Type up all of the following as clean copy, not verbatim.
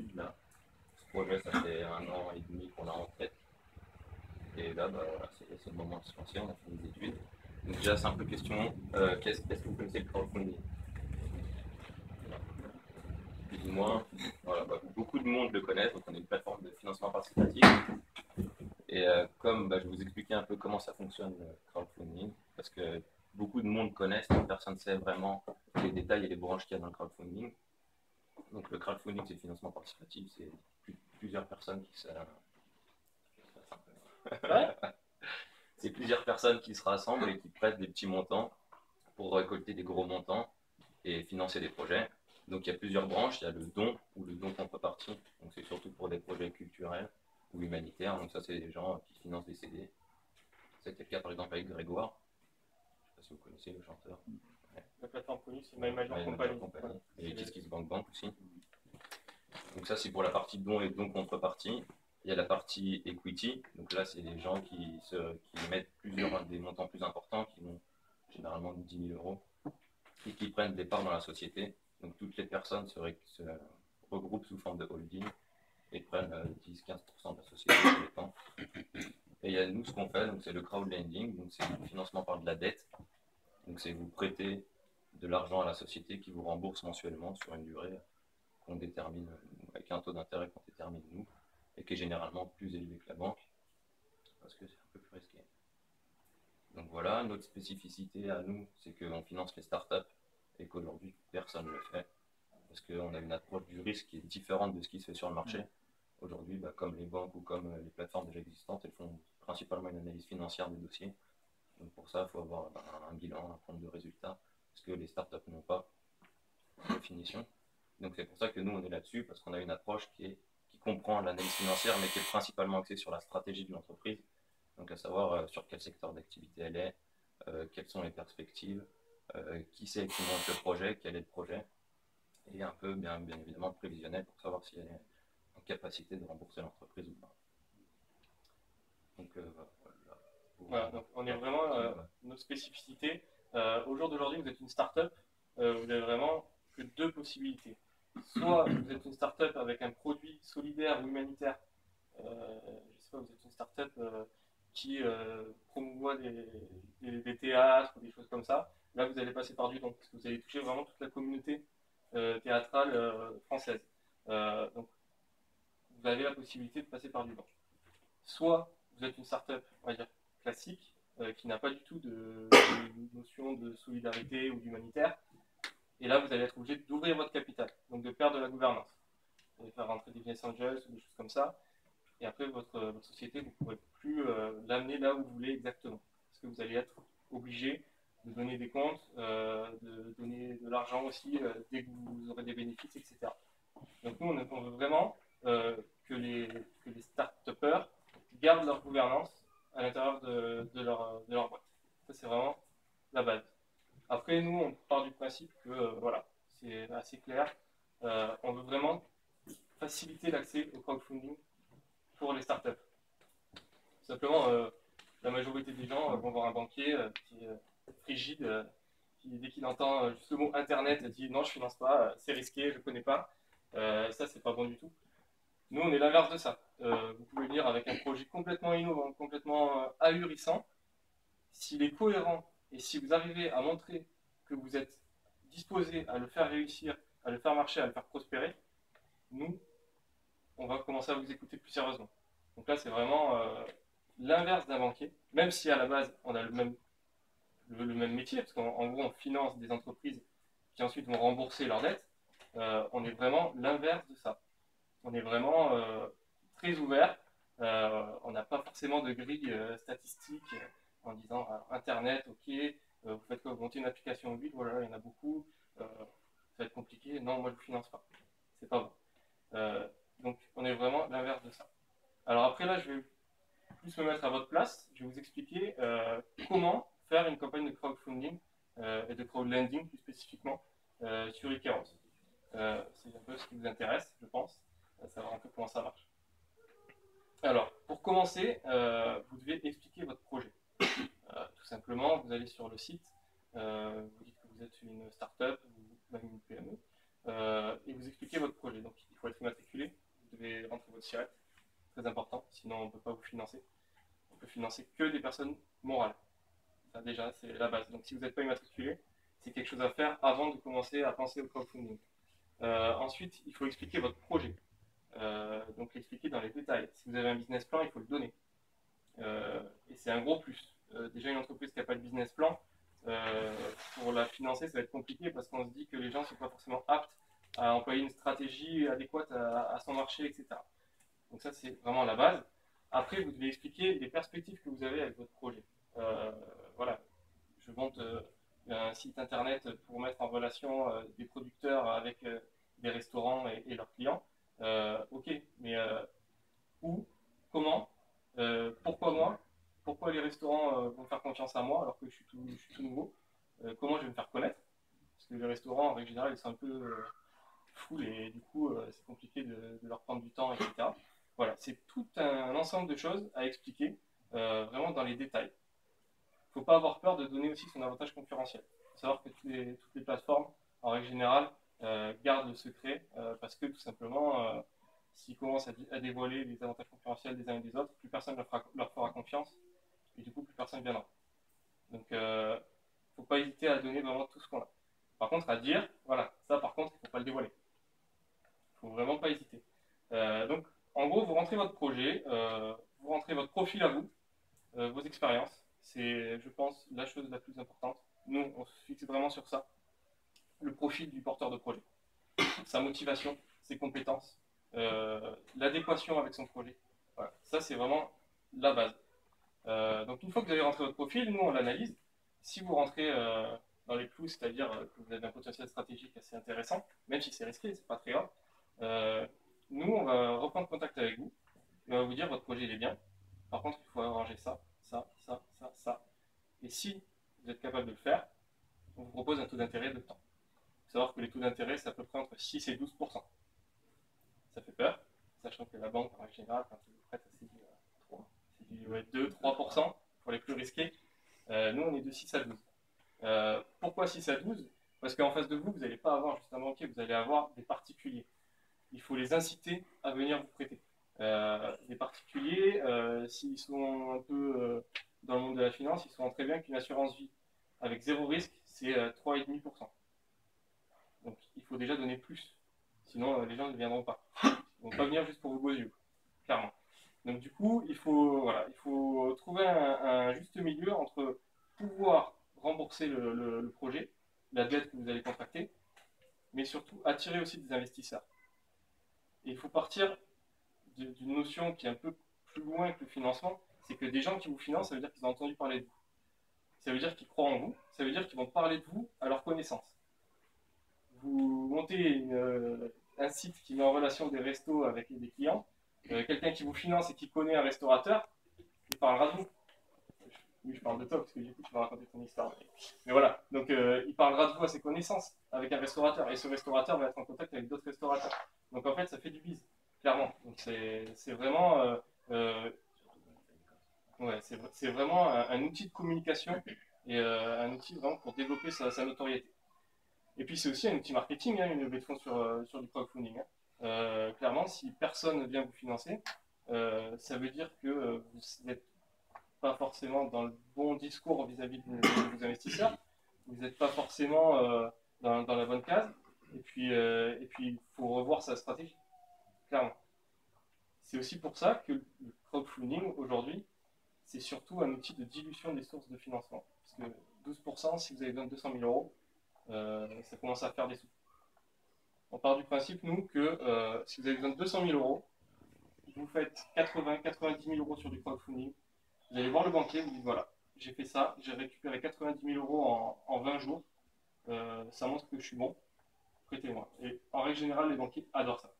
études là. Ce projet, ça fait 1 an et demi qu'on a en tête. Et là, bah, voilà, c'est le moment de se lancer, on a fini les études. Donc déjà, simple question, est-ce que vous connaissez le crowdfunding? Plus ou moins. Voilà, bah, beaucoup de monde le connaît, donc on est une plateforme de financement participatif. Et comme bah, je vais vous expliquer un peu comment ça fonctionne le crowdfunding, parce que beaucoup de monde connaissent, mais personne ne sait vraiment les détails et les branches qu'il y a dans le crowdfunding. Donc le crowdfunding, c'est le financement participatif, c'est plusieurs personnes qui se... Ouais. C'est plusieurs personnes qui se rassemblent et qui prêtent des petits montants pour récolter des gros montants et financer des projets. Donc il y a plusieurs branches, il y a le don ou le don contrepartie, donc c'est surtout pour des projets culturels ou humanitaires, donc ça c'est des gens qui financent des CD. C'était le cas par exemple avec Grégoire, je ne sais pas si vous connaissez le chanteur. Ouais. La plateforme connue, c'est My Major Company. Company. Et KissKissBankBank aussi. Donc ça c'est pour la partie don et don contrepartie. Il y a la partie equity, donc là c'est les gens qui mettent des montants plus importants, qui vont généralement 10 000 euros, et qui prennent des parts dans la société. Donc toutes les personnes se regroupent sous forme de holding et prennent 10-15% de la société sur les temps. Et il y a nous ce qu'on fait, donc c'est le crowdlending, donc c'est le financement par de la dette. Donc c'est vous prêter de l'argent à la société qui vous rembourse mensuellement sur une durée qu'on détermine avec un taux d'intérêt qu'on détermine nous et qui est généralement plus élevé que la banque parce que c'est un peu plus risqué. Donc voilà, notre spécificité à nous, c'est qu'on finance les startups et qu'aujourd'hui personne ne le fait parce qu'on a une approche du risque qui est différente de ce qui se fait sur le marché. Aujourd'hui, bah, comme les banques ou comme les plateformes déjà existantes, elles font principalement une analyse financière des dossiers. Donc pour ça, il faut avoir un bilan, un compte de résultats, ce que les startups n'ont pas, par définition. Donc c'est pour ça que nous, on est là-dessus, parce qu'on a une approche qui comprend l'analyse financière, mais qui est principalement axée sur la stratégie de l'entreprise. Donc à savoir sur quel secteur d'activité elle est, quelles sont les perspectives, qui c'est qui monte le projet, quel est le projet, et un peu, bien évidemment, prévisionnel pour savoir si elle est en capacité de rembourser l'entreprise ou pas. Donc Voilà, donc on est vraiment notre spécificité. Au jour d'aujourd'hui, vous êtes une start-up, vous avez vraiment que deux possibilités. Soit vous êtes une start-up avec un produit solidaire ou humanitaire, je ne sais pas, vous êtes une start-up qui promouvoit des théâtres ou des choses comme ça. Là, vous allez passer par du don, parce que vous allez toucher vraiment toute la communauté théâtrale française. Donc, vous avez la possibilité de passer par du don. Soit vous êtes une start-up, on va dire, classique, qui n'a pas du tout de notion de solidarité ou d'humanitaire. Et là, vous allez être obligé d'ouvrir votre capital, donc de perdre de la gouvernance. Vous allez faire rentrer des business angels ou des choses comme ça. Et après, votre société, vous ne pourrez plus l'amener là où vous voulez exactement. Parce que vous allez être obligé de donner des comptes, de donner de l'argent aussi dès que vous aurez des bénéfices, etc. Donc nous, on veut vraiment que les start-upers gardent leur gouvernance à l'intérieur de leur boîte. Ça, c'est vraiment la base. Après, nous, on part du principe que, voilà, c'est assez clair. On veut vraiment faciliter l'accès au crowdfunding pour les startups. Simplement, la majorité des gens vont voir un banquier qui est frigide, qui, dès qu'il entend juste le mot Internet, dit non, je finance pas, c'est risqué, je connais pas. Ça, c'est pas bon du tout. Nous, on est l'inverse de ça. Vous pouvez venir avec un projet complètement innovant, complètement ahurissant. S'il est cohérent et si vous arrivez à montrer que vous êtes disposé à le faire réussir, à le faire marcher, à le faire prospérer, nous, on va commencer à vous écouter plus sérieusement. Donc là, c'est vraiment l'inverse d'un banquier, même si à la base, on a le même métier, parce qu'en gros, on finance des entreprises qui ensuite vont rembourser leurs dettes. On est vraiment l'inverse de ça. On est vraiment très ouvert. On n'a pas forcément de grille statistique en disant Internet, ok, vous faites quoi, vous montez une application mobile, voilà, il y en a beaucoup, ça va être compliqué. Non, moi je ne finance pas. C'est pas bon. Donc on est vraiment l'inverse de ça. Alors après là, je vais plus me mettre à votre place. Je vais vous expliquer comment faire une campagne de crowdfunding et de crowdlending plus spécifiquement sur Icaros. C'est un peu ce qui vous intéresse, je pense, savoir un peu comment ça marche. Alors, pour commencer, vous devez expliquer votre projet. Tout simplement, vous allez sur le site, vous dites que vous êtes une start-up ou même une PME, et vous expliquez votre projet. Donc, il faut être immatriculé votre SIRET. Très important, sinon on ne peut pas vous financer. On peut financer que des personnes morales. Ça, déjà, c'est la base. Donc si vous n'êtes pas immatriculé, c'est quelque chose à faire avant de commencer à penser au crowdfunding. Ensuite, il faut expliquer votre projet. Donc l'expliquer dans les détails. Si vous avez un business plan, il faut le donner. Et c'est un gros plus. Déjà, une entreprise qui n'a pas de business plan, pour la financer, ça va être compliqué parce qu'on se dit que les gens ne sont pas forcément aptes à employer une stratégie adéquate à son marché, etc. Donc ça, c'est vraiment la base. Après, vous devez expliquer les perspectives que vous avez avec votre projet. Voilà, je monte un site internet pour mettre en relation des producteurs avec des restaurants et leurs clients. Ok, mais où, comment, pourquoi moi, pourquoi les restaurants vont faire confiance à moi alors que je suis tout nouveau, comment je vais me faire connaître, parce que les restaurants en règle générale ils sont un peu full et du coup c'est compliqué de leur prendre du temps, etc. Voilà, c'est tout un ensemble de choses à expliquer vraiment dans les détails. Il ne faut pas avoir peur de donner aussi son avantage concurrentiel. Il faut savoir que toutes les plateformes, en règle générale, gardent le secret parce que tout simplement, s'ils commencent à dévoiler les avantages concurrentiels des uns et des autres, plus personne leur fera confiance et du coup, plus personne viendra. Donc, il ne faut pas hésiter à donner vraiment tout ce qu'on a. Par contre, à dire, voilà, ça par contre, il ne faut pas le dévoiler. Il ne faut vraiment pas hésiter. Donc, en gros, vous rentrez votre projet, vous rentrez votre profil à vous, vos expériences. C'est, je pense, la chose la plus importante. Nous, on se fixe vraiment sur ça. Le profil du porteur de projet. Sa motivation, ses compétences, l'adéquation avec son projet. Voilà. Ça, c'est vraiment la base. Donc, une fois que vous avez rentré votre profil, nous, on l'analyse. Si vous rentrez dans les clous, c'est-à-dire que vous avez un potentiel stratégique assez intéressant, même si c'est risqué, c'est pas très grave, nous, on va reprendre contact avec vous et on va vous dire votre projet il est bien. Par contre, il faut arranger ça, ça, ça, ça, ça. Et si vous êtes capable de le faire, on vous propose un taux d'intérêt de temps. Il faut savoir que les taux d'intérêt, c'est à peu près entre 6 et 12%. Ça fait peur, sachant que la banque, en règle générale, quand elle vous prête, c'est du 2-3% pour les plus risqués. Nous, on est de 6 à 12. Pourquoi 6 à 12? Parce qu'en face de vous, vous n'allez pas avoir juste un banquier, vous allez avoir des particuliers. Il faut les inciter à venir vous prêter. Les particuliers, s'ils sont un peu dans le monde de la finance, ils sauront très bien qu'une assurance vie avec zéro risque, c'est 3,5%. Donc il faut déjà donner plus. Sinon, les gens ne viendront pas. Ils ne vont pas venir juste pour vos beaux yeux, clairement. Donc du coup, il faut trouver un juste milieu entre pouvoir rembourser le projet, la dette que vous allez contracter, mais surtout attirer aussi des investisseurs. Et il faut partir d'une notion qui est un peu plus loin que le financement, c'est que des gens qui vous financent, ça veut dire qu'ils ont entendu parler de vous. Ça veut dire qu'ils croient en vous, ça veut dire qu'ils vont parler de vous à leur connaissance. Vous montez un site qui met en relation des restos avec des clients, quelqu'un qui vous finance et qui connaît un restaurateur, il parlera de vous. Oui, je parle de toi parce que du coup tu vas raconter ton histoire. Mais voilà, donc il parlera de vous à ses connaissances avec un restaurateur et ce restaurateur va être en contact avec d'autres restaurateurs. Donc en fait, ça fait du bise, clairement. Donc c'est vraiment, ouais, c'est vraiment un outil de communication et un outil vraiment pour développer sa notoriété. Et puis c'est aussi un outil marketing, hein, une levée de fonds sur du crowdfunding. Hein. Clairement, si personne ne vient vous financer, ça veut dire que vous n'êtes pas forcément dans le bon discours vis-à-vis de vos investisseurs, vous n'êtes pas forcément dans la bonne case, et puis il faut revoir sa stratégie, clairement. C'est aussi pour ça que le crowdfunding, aujourd'hui, c'est surtout un outil de dilution des sources de financement. Parce que 12%, si vous avez besoin de 200 000 euros, ça commence à faire des sous. On part du principe, nous, que si vous avez besoin de 200 000 euros, vous faites 90 000 euros sur du crowdfunding, vous allez voir le banquier, vous dites voilà, j'ai fait ça, j'ai récupéré 90 000 euros en 20 jours, ça montre que je suis bon, prêtez-moi. Et en règle générale, les banquiers adorent ça.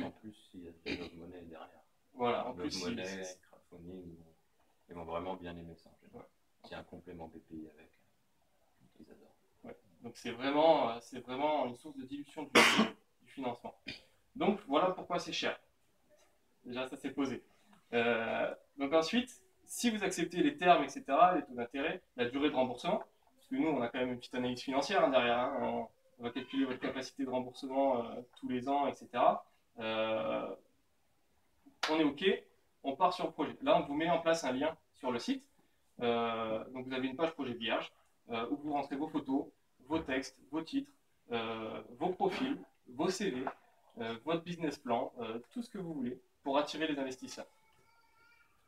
En plus, il y a de monnaie derrière. Voilà, en plus, monnaie, crowdfunding, ils vont vraiment bien aimer ça. Ouais. Il y a un complément BPI avec, ils adorent. Ouais. Donc c'est vraiment une source de dilution du financement. Donc voilà pourquoi c'est cher. Déjà, ça s'est posé. Donc ensuite, si vous acceptez les termes, etc., les taux d'intérêt, la durée de remboursement, parce que nous, on a quand même une petite analyse financière derrière, hein, on va calculer votre capacité de remboursement tous les ans, etc. on est OK, on part sur le projet. Là, on vous met en place un lien sur le site. Donc vous avez une page projet vierge où vous rentrez vos photos, vos textes, vos titres, vos profils, vos CV, votre business plan, tout ce que vous voulez pour attirer les investisseurs.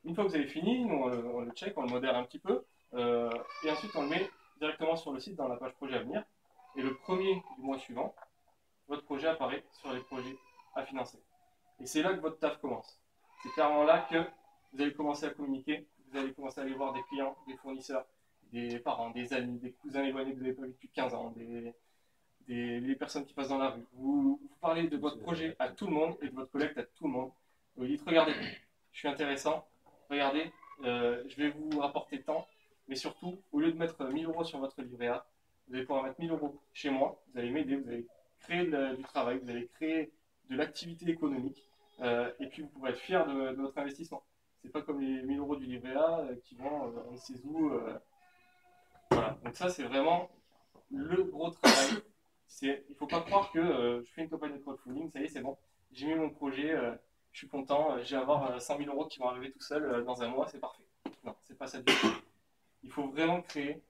Une fois que vous avez fini, nous, on le check, on le modère un petit peu, et ensuite on le met directement sur le site dans la page projet à venir. Et le premier du mois suivant, votre projet apparaît sur les projets à financer. Et c'est là que votre taf commence. C'est clairement là que vous allez commencer à communiquer, vous allez commencer à aller voir des clients, des fournisseurs, des parents, des amis, des cousins éloignés que vous n'avez pas vu depuis 15 ans, des personnes qui passent dans la rue. Vous parlez de votre projet à tout le monde et de votre collecte à tout le monde. Vous dites, regardez, je suis intéressant, regardez, je vais vous rapporter tant, mais surtout, au lieu de mettre 1000 euros sur votre livret A, vous allez pouvoir mettre 1000 euros chez moi, vous allez m'aider, vous allez créer du travail, vous allez créer de l'activité économique, et puis vous pourrez être fier de votre investissement. C'est pas comme les 1000 euros du livret A qui vont on ne sait où. Voilà, donc ça c'est vraiment le gros travail. Il ne faut pas croire que je fais une campagne de crowdfunding, ça y est, c'est bon, j'ai mis mon projet, je suis content, je vais avoir 100 000 euros qui vont arriver tout seul dans un mois, c'est parfait. Non, c'est pas ça du tout. Il faut vraiment créer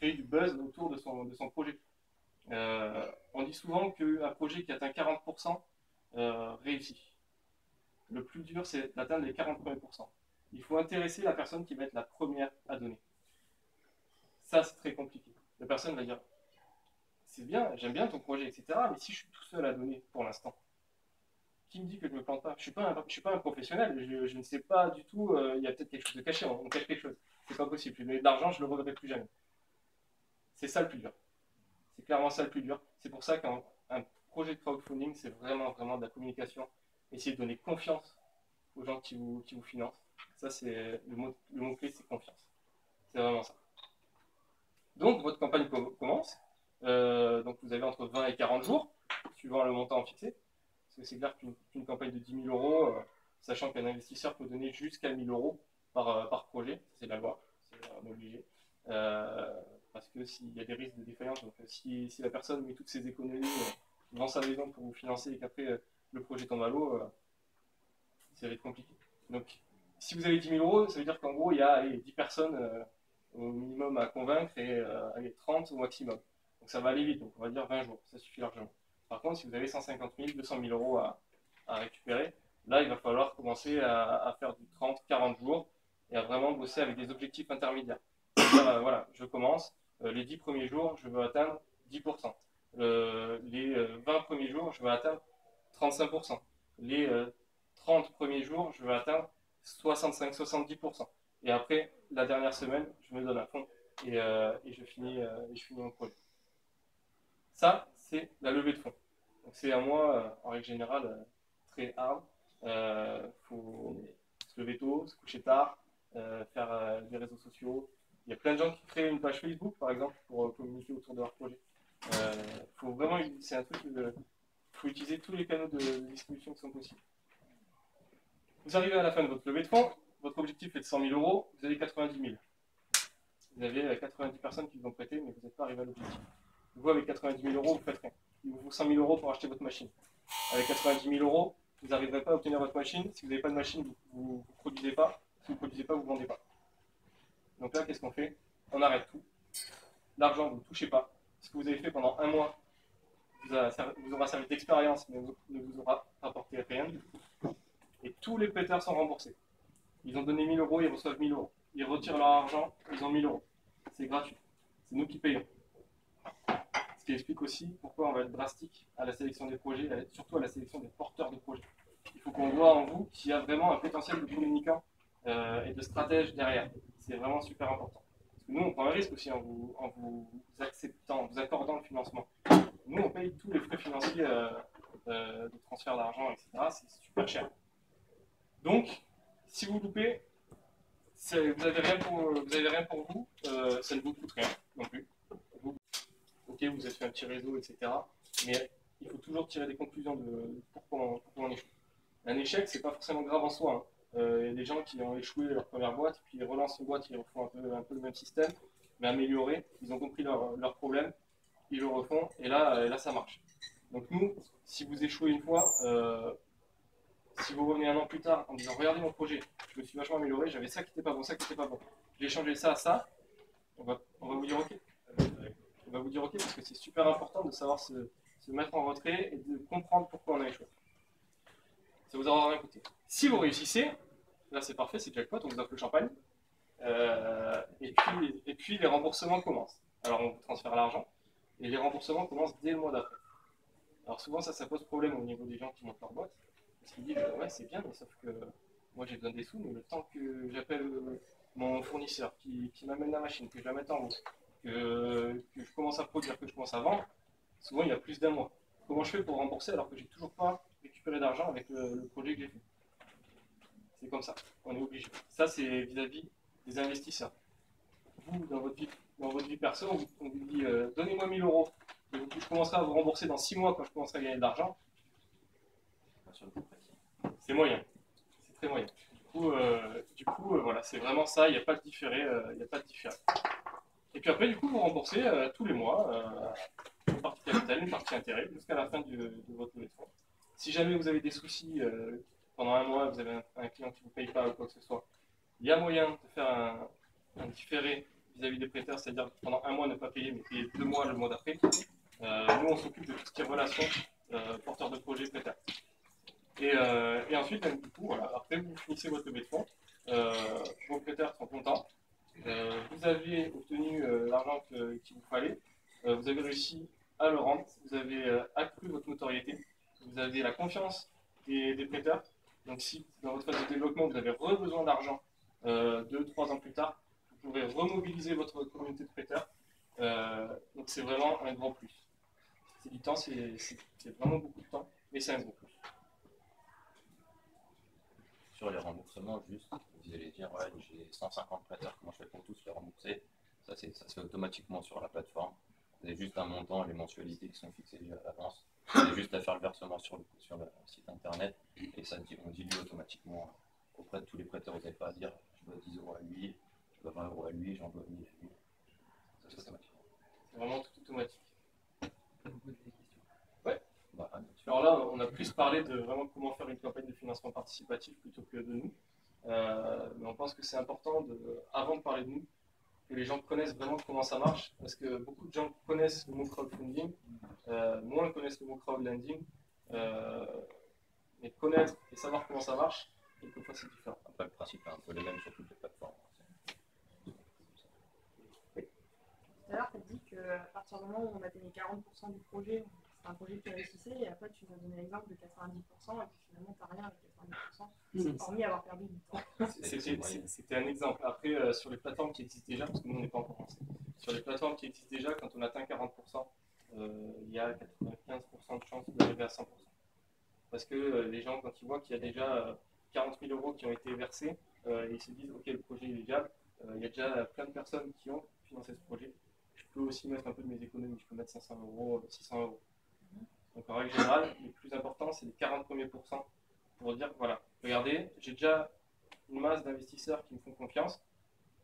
du buzz autour de son projet. On dit souvent qu'un projet qui atteint 40% réussit. Le plus dur, c'est d'atteindre les 40 premiers pourcents. Il faut intéresser la personne qui va être la première à donner. Ça, c'est très compliqué. La personne va dire, c'est bien, j'aime bien ton projet, etc. Mais si je suis tout seul à donner pour l'instant, qui me dit que je ne me plante pas? Je suis pas un professionnel, je ne sais pas du tout, il y a peut-être quelque chose de caché, on cache quelque chose. C'est pas possible, je vais donner de l'argent, je ne le reverrai plus jamais. C'est ça le plus dur. C'est clairement ça le plus dur. C'est pour ça qu'un projet de crowdfunding, c'est vraiment de la communication. Essayer de donner confiance aux gens qui vous financent. Ça, c'est le mot-clé, c'est confiance. C'est vraiment ça. Donc, votre campagne commence. Donc, vous avez entre 20 et 40 jours, suivant le montant fixé. Parce que c'est clair qu'une campagne de 10 000 euros, sachant qu'un investisseur peut donner jusqu'à 1 000 euros par projet, c'est la loi, c'est obligé. Parce que s'il y a des risques de défaillance, donc si la personne met toutes ses économies dans sa maison pour vous financer et qu'après le projet tombe à l'eau, ça va être compliqué. Donc, si vous avez 10 000 euros, ça veut dire qu'en gros, il y a 10 personnes au minimum à convaincre et 30 au maximum. Donc, ça va aller vite. Donc, on va dire 20 jours. Ça suffit largement. Par contre, si vous avez 150 000, 200 000 euros à récupérer, là, il va falloir commencer à faire du 30, 40 jours et à vraiment bosser avec des objectifs intermédiaires. C'est-à-dire, voilà, je commence. Les 10 premiers jours, je veux atteindre 10%. Les 20 premiers jours, je veux atteindre 35%. Les 30 premiers jours, je veux atteindre 65-70%. Et après, la dernière semaine, je me donne à fond et je finis mon projet. Ça, c'est la levée de fonds. Donc c'est un mois, en règle générale, très hard. Faut se lever tôt, se coucher tard, faire des réseaux sociaux. Il y a plein de gens qui créent une page Facebook, par exemple, pour communiquer autour de leur projet. Faut vraiment, c'est un truc, faut utiliser tous les canaux de distribution qui sont possibles. Vous arrivez à la fin de votre levée de fonds, votre objectif est de 100 000 euros, vous avez 90 000. Vous avez 90 personnes qui vous ont prêté, mais vous n'êtes pas arrivé à l'objectif. Vous, avec 90 000 euros, vous faites rien. Il vous faut 100 000 euros pour acheter votre machine. Avec 90 000 euros, vous n'arriverez pas à obtenir votre machine. Si vous n'avez pas de machine, vous ne produisez pas. Si vous ne produisez pas, vous ne vendez pas. Donc là, qu'est-ce qu'on fait? On arrête tout. L'argent, vous ne touchez pas. Ce que vous avez fait pendant un mois vous aura servi d'expérience, mais ne vous aura apporté rien du tout. Et tous les prêteurs sont remboursés. Ils ont donné 1000 euros, ils reçoivent 1000 euros. Ils retirent leur argent, ils ont 1000 euros. C'est gratuit. C'est nous qui payons. Ce qui explique aussi pourquoi on va être drastique à la sélection des projets, surtout à la sélection des porteurs de projets. Il faut qu'on voit en vous qu'il y a vraiment un potentiel de communicant et de stratège derrière. C'est vraiment super important. Parce que nous, on prend un risque aussi en vous acceptant, en vous accordant le financement. Nous, on paye tous les frais financiers de transfert d'argent, etc. C'est super cher. Donc, si vous loupez, vous n'avez rien pour vous, ça ne vous coûte rien non plus. Ok, vous avez fait un petit réseau, etc. Mais il faut toujours tirer des conclusions de pourquoi on échoue. Un échec, c'est pas forcément grave en soi. Il y a des gens qui ont échoué leur première boîte, puis ils relancent une boîte, ils refont un peu le même système, mais amélioré. Ils ont compris leur problème, ils le refont, et là ça marche. Donc nous, si vous échouez une fois, Si vous revenez 1 an plus tard en disant regardez mon projet, je me suis vachement amélioré, j'avais ça qui n'était pas bon, ça qui n'était pas bon, j'ai changé ça à ça, on va vous dire ok. On va vous dire ok parce que c'est super important de savoir se mettre en retrait et de comprendre pourquoi on a échoué. Ça vous aura rien coûté. Si vous réussissez, là c'est parfait, c'est jackpot, on vous offre le champagne. Et puis les remboursements commencent. Alors on vous transfère l'argent et les remboursements commencent dès le mois d'après. Alors souvent ça pose problème au niveau des gens qui montent leur boîte. Parce qu'ils disent ouais c'est bien mais sauf que moi j'ai besoin des sous mais le temps que j'appelle mon fournisseur qui m'amène la machine, que je la mette en route, que je commence à produire, que je commence à vendre, souvent il y a plus d'1 mois. Comment je fais pour rembourser alors que j'ai toujours pas récupéré d'argent avec le projet que j'ai fait? C'est comme ça, on est obligé. Ça c'est vis-à-vis des investisseurs. Vous, dans votre vie perso, on vous dit donnez-moi 1000 euros, et je commencerai à vous rembourser dans 6 mois quand je commencerai à gagner de l'argent. C'est moyen, c'est très moyen. Du coup, voilà, c'est vraiment ça, il n'y a pas de différé, Et puis après, du coup, vous remboursez tous les mois une partie capital, une partie intérêt, jusqu'à la fin de votre levée de fonds. Si jamais vous avez des soucis, pendant 1 mois, vous avez un client qui ne vous paye pas ou quoi que ce soit, il y a moyen de faire un différé vis-à-vis des prêteurs, c'est-à-dire pendant 1 mois ne pas payer, mais payer 2 mois le mois d'après. Nous, on s'occupe de tout ce qui est relation porteur de projet prêteur. Et ensuite, donc, du coup, voilà, après vous finissez votre levée de fonds, vos prêteurs sont contents, vous avez obtenu l'argent qu'il vous fallait, vous avez réussi à le rendre, vous avez accru votre notoriété, vous avez la confiance des prêteurs. Donc si dans votre phase de développement, vous avez besoin d'argent 2-3 ans plus tard, vous pourrez remobiliser votre communauté de prêteurs. Donc c'est vraiment un grand plus. C'est du temps, c'est vraiment beaucoup de temps, mais c'est un gros plus. Sur les remboursements, juste, vous allez dire, ouais, j'ai 150 prêteurs, comment je fais pour tous les rembourser? Ça se fait automatiquement sur la plateforme. Vous avez juste un montant et les mensualités qui sont fixées déjà à l'avance. Vous avez juste à faire le versement sur le site internet et ça on dilue automatiquement auprès de tous les prêteurs. Vous n'avez pas à dire, je dois 10 euros à lui, je dois 20 euros à lui, j'en dois 1000 à lui. Ça se fait automatiquement. C'est vraiment tout automatique. Vous posez des questions. Ouais. Bah, alors là, on a plus parlé de vraiment comment faire une campagne de financement participatif plutôt que de nous. Mais on pense que c'est important, avant de parler de nous, que les gens connaissent vraiment comment ça marche, parce que beaucoup de gens connaissent le mot crowdfunding, moins connaissent le mot crowdlending, mais connaître et savoir comment ça marche, quelquefois c'est différent. Après, le principe est un peu le même sur toutes les plateformes. Tout à l'heure, tu as dit qu'à partir du moment où on atteignait 40% du projet, c'est un projet qui réussissait, et après tu nous as donné l'exemple de 90%, et puis finalement tu n'as rien avec 90%, hormis avoir perdu du temps. C'était un exemple. Après, sur les plateformes qui existent déjà, parce que nous on n'est pas encore lancé, sur les plateformes qui existent déjà, quand on atteint 40%, il y a 95% de chances d'arriver à 100%. Parce que les gens, quand ils voient qu'il y a déjà 40 000 euros qui ont été versés, ils se disent ok, le projet est viable, il y a déjà plein de personnes qui ont financé ce projet. Je peux aussi mettre un peu de mes économies, je peux mettre 500 euros, 600 euros. Donc en règle générale, le plus important, c'est les 40 premiers pourcents pour dire voilà, regardez, j'ai déjà une masse d'investisseurs qui me font confiance,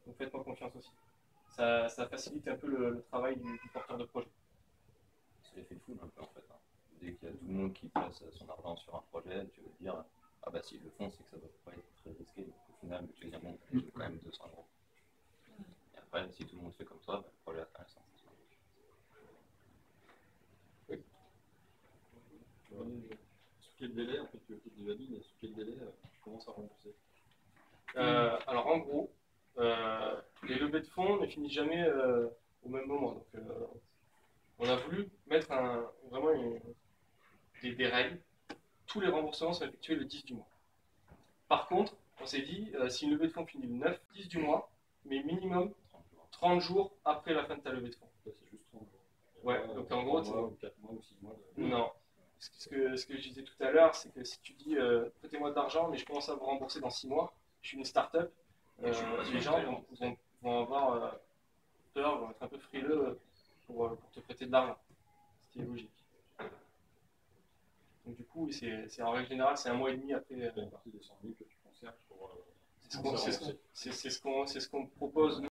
donc faites-moi confiance aussi. Ça facilite un peu le travail du porteur de projet. C'est l'effet de foule un peu en fait. Hein. Dès qu'il y a tout le monde qui place son argent sur un projet, tu veux dire ah bah s'ils le font, c'est que ça ne doit pas être très risqué. Donc au final, tu veux dire bon, j'ai quand même 200 euros. Et après, si tout le monde fait comme toi, bah, le projet atteint les 100%. Oui. Sous quel délai, en fait, tu devines, sous quel délai tu commences à rembourser? Alors en gros, les levées de fonds ne finissent jamais au même moment. Donc, on a voulu mettre vraiment des règles. Tous les remboursements sont effectués le 10 du mois. Par contre, on s'est dit, si une levée de fonds finit le 9, 10 du mois, mais minimum 30 jours après la fin de ta levée de fonds. C'est juste 30 jours. Ouais, donc en gros, 3 mois, 4 mois ou 6 mois. Non. Ce que je disais tout à l'heure, c'est que si tu dis prêtez-moi de l'argent, mais je commence à vous rembourser dans 6 mois, je suis une start-up, les gens vont avoir peur, vont être un peu frileux pour te prêter de l'argent. Ce qui est logique. Donc du coup, c'est en règle générale, c'est 1 mois et demi après. C'est une partie des 100 000 que tu conserves pour. C'est ce qu'on propose.